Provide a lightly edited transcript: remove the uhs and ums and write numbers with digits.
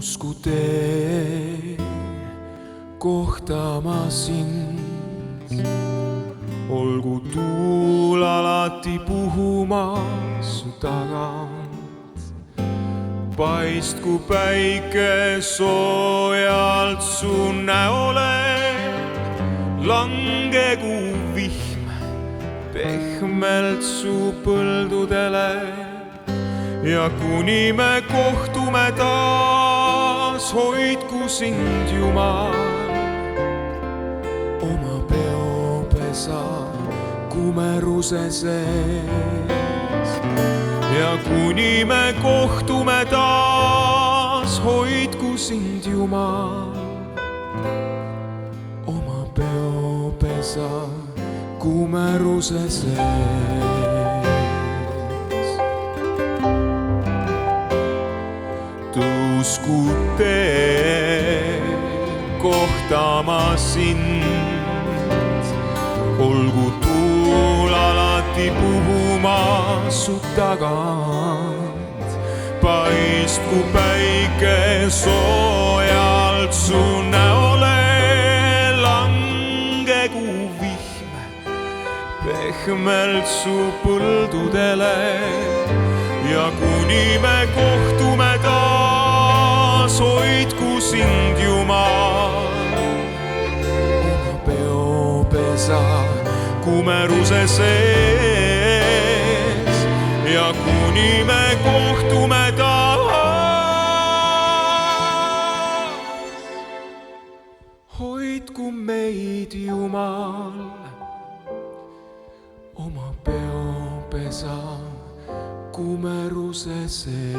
Tõusku tee kohtama sind, olgu tuul alati puhumas su tagant. Paistku päike soojalt su näole, langegu vihm pehmelt su põldudele. Ja kuni me kohtume taas, hoidku sind Jumal oma peopesa kumeruse sees. Ja kuni me kohtume taas, hoidku sind Jumal oma peopesa kumeruse sees. Tõusku tee kohtama sind, olgu tuul alati puhumas su tagant. Paistku päike soojalt su näole, langegu vihm pehmelt su põldudele. Ja kuni me kohtume taas, hoidku sind Jumal oma peopesa kumeruse sees. Ja kuni me kohtume taas, hoidku meid Jumal oma peopesa kumeruse sees.